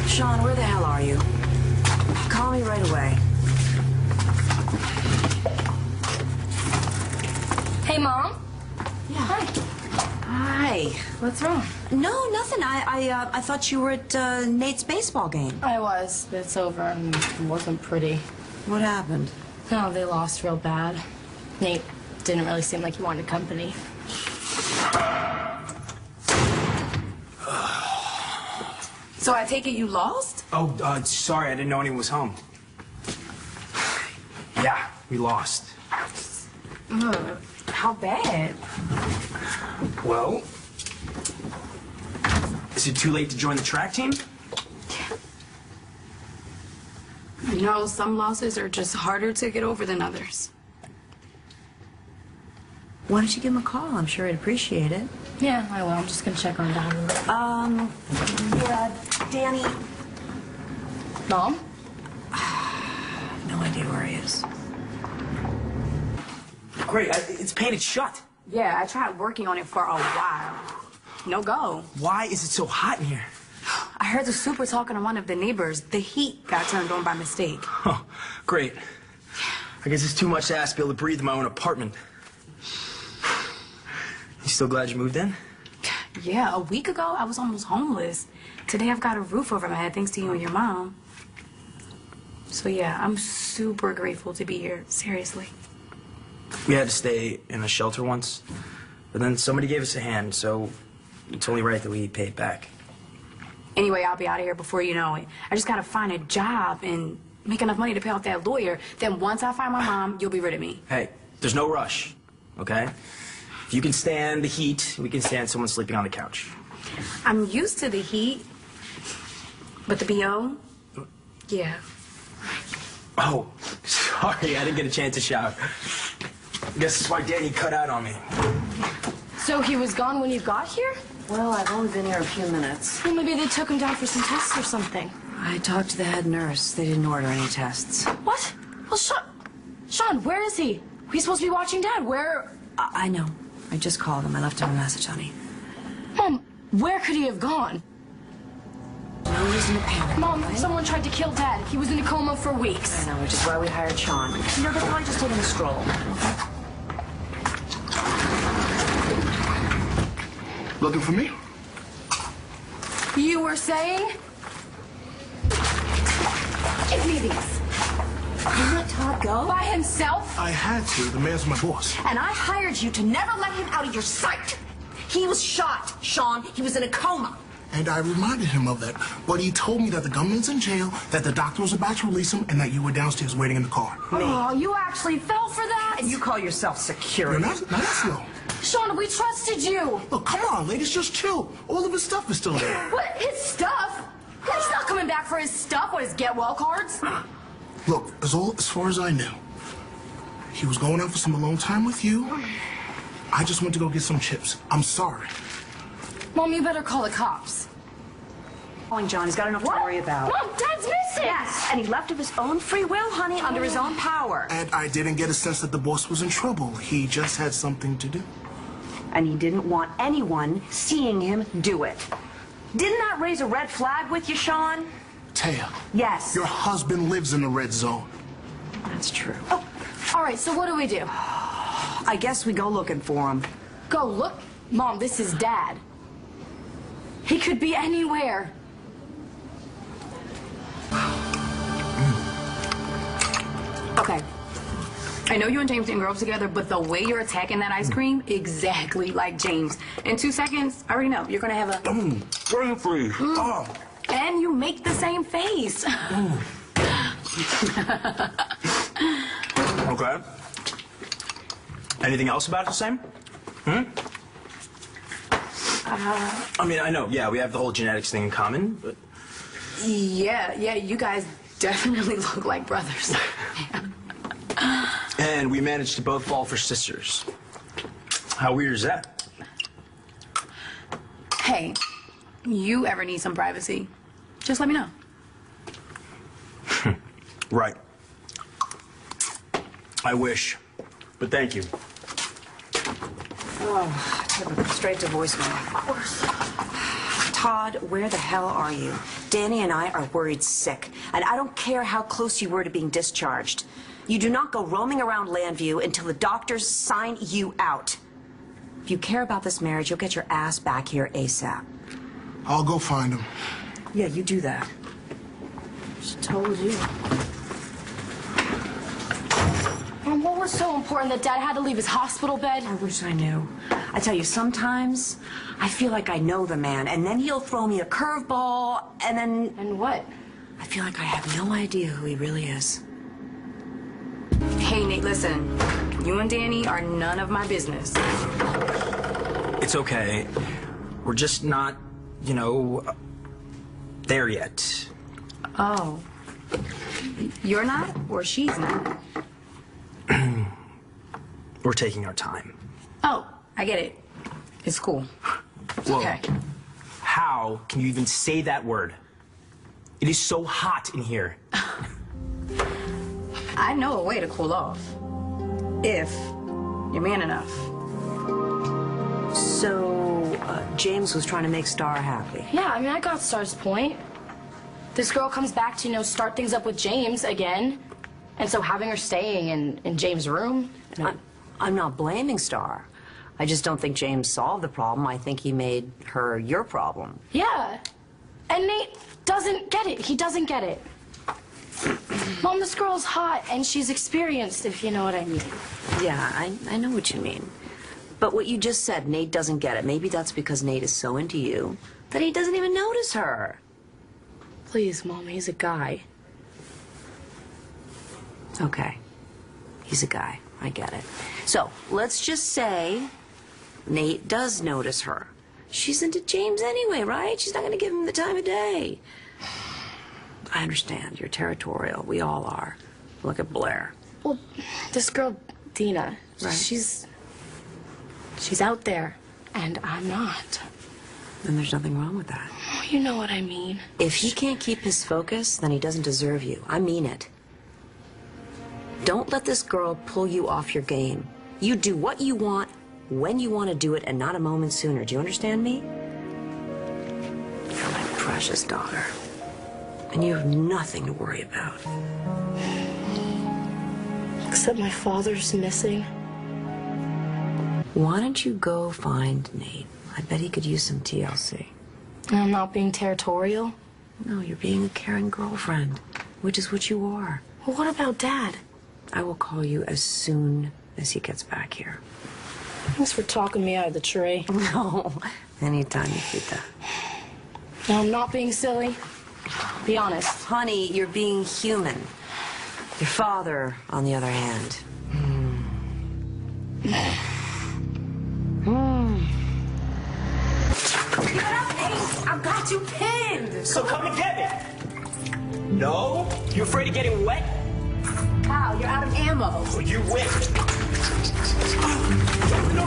Shaun, where the hell are you? Call me right away. Hey, Mom. Yeah. Hi. Hi. What's wrong? No, nothing. I thought you were at Nate's baseball game. I was, but it's over and it wasn't pretty. What happened? No, they lost real bad. Nate didn't really seem like he wanted company. So I take it you lost? Oh, sorry, I didn't know anyone was home. Yeah, we lost. How bad? Well, is it too late to join the track team? You know, some losses are just harder to get over than others. Why don't you give him a call? I'm sure he'd appreciate it. Yeah, I will. I'm just gonna check on Dani. Yeah, Dani. Mom? No idea where he is. Great, it's painted shut. Yeah, I tried working on it for a while. No go. Why is it so hot in here? I heard the super talking to one of the neighbors. The heat got turned on by mistake. Oh, great. I guess it's too much to ask to be able to breathe in my own apartment. You still glad you moved in? Yeah, a week ago, I was almost homeless. Today, I've got a roof over my head thanks to you and your mom. So, yeah, I'm super grateful to be here. Seriously. We had to stay in a shelter once, but then somebody gave us a hand, so it's only right that we pay it back. Anyway, I'll be out of here before you know it. I just gotta find a job and make enough money to pay off that lawyer. Then once I find my mom, you'll be rid of me. Hey, there's no rush, okay? If you can stand the heat, we can stand someone sleeping on the couch. I'm used to the heat, but the BO, yeah. Oh, sorry, I didn't get a chance to shower. I guess that's why Dani cut out on me. So he was gone when you got here? Well, I've only been here a few minutes. Well, maybe they took him down for some tests or something. I talked to the head nurse. They didn't order any tests. What? Well, Shaun, where is he? He's supposed to be watching Dad. Where? I know. I just called him. I left him a message, honey. Mom, where could he have gone? No reason to panic. Mom, right? someone tried to kill Dad. He was in a coma for weeks. I know, which is why we hired Shaun. You know, they're probably just taking a stroll. Okay? Looking for me? You were saying? Give me these. You let Todd go? By himself? I had to. The man's my boss. And I hired you to never let him out of your sight. He was shot, Shaun. He was in a coma. And I reminded him of that. But he told me that the gunman's in jail, that the doctor was about to release him, and that you were downstairs waiting in the car. Oh, you actually fell for that? And you call yourself You're security. not slow. Shaun, we trusted you. Look, come on, ladies, just chill. All of his stuff is still there. What? His stuff? He's not coming back for his stuff. What, his get well cards? Look, as far as I knew, he was going out for some alone time with you. I just went to go get some chips. I'm sorry. Mom, you better call the cops. Calling John. He's got enough to worry about. Mom, Dad's missing. Yes, and he left of his own free will, honey, under his own power. And I didn't get a sense that the boss was in trouble. He just had something to do. And he didn't want anyone seeing him do it. Didn't that raise a red flag with you, Shaun? Taya, Yes. your husband lives in the red zone. That's true. Oh, all right, so what do we do? I guess we go looking for him. Go look? Mom, this is Dad. He could be anywhere. Okay. I know you and James didn't grow up together, but the way you're attacking that ice cream, exactly like James. In 2 seconds, I already know. You're going to have a... Brain freeze. Oh. And you make the same face. Okay. Anything else about it the same? I mean, I know, yeah, we have the whole genetics thing in common, but... Yeah, you guys definitely look like brothers. And we managed to both fall for sisters. How weird is that? Hey, you ever need some privacy, just let me know. Right. I wish, but thank you. Oh, straight to voicemail. Of course. Todd, where the hell are you? Dani and I are worried sick, and I don't care how close you were to being discharged. You do not go roaming around Landview until the doctors sign you out. If you care about this marriage, you'll get your ass back here ASAP. I'll go find him. Yeah, you do that. She told you. Mom, what was so important that Dad had to leave his hospital bed? I wish I knew. I tell you, sometimes I feel like I know the man, and then he'll throw me a curveball, and then... And what? I feel like I have no idea who he really is. Hey, Nate, listen. You and Dani are none of my business. It's okay. We're just not, there yet. Oh. You're not, or she's not? We're taking our time. Oh, I get it. It's cool. It's Whoa. okay. How can you even say that word? It is so hot in here. I know a way to cool off. If you're man enough. So, James was trying to make Star happy. Yeah, I mean, I got Star's point. This girl comes back to, start things up with James again. And so having her staying in James' room... I'm not blaming Star. I just don't think James solved the problem. I think he made her your problem. Yeah. And Nate doesn't get it. He doesn't get it. Mom, this girl's hot, and she's experienced, if you know what I mean. Yeah, I know what you mean. But what you just said, Nate doesn't get it. Maybe that's because Nate is so into you that he doesn't even notice her. Please, Mom, he's a guy. Okay. He's a guy. I get it. So, let's just say Nate does notice her. She's into James anyway, right? She's not going to give him the time of day. I understand. You're territorial. We all are. Look at Blair. Well, this girl, Deanna, Right. she's out there, and I'm not. And there's nothing wrong with that. Oh, you know what I mean. If he can't keep his focus, then he doesn't deserve you. I mean it. Don't let this girl pull you off your game. You do what you want, when you want to do it, and not a moment sooner. Do you understand me? You're my precious daughter. And you have nothing to worry about. Except my father's missing. Why don't you go find Nate? I bet he could use some TLC. And I'm not being territorial. No, you're being a caring girlfriend, which is what you are. Well, what about Dad? I will call you as soon as he gets back here. Thanks for talking me out of the tree. No, anytime, Nikita. No, I'm not being silly. Be honest. Honey, you're being human. Your father, on the other hand. I've got you pinned. So come and get me. No? You afraid of getting wet? Pal, you're out of ammo. Well, you win. No,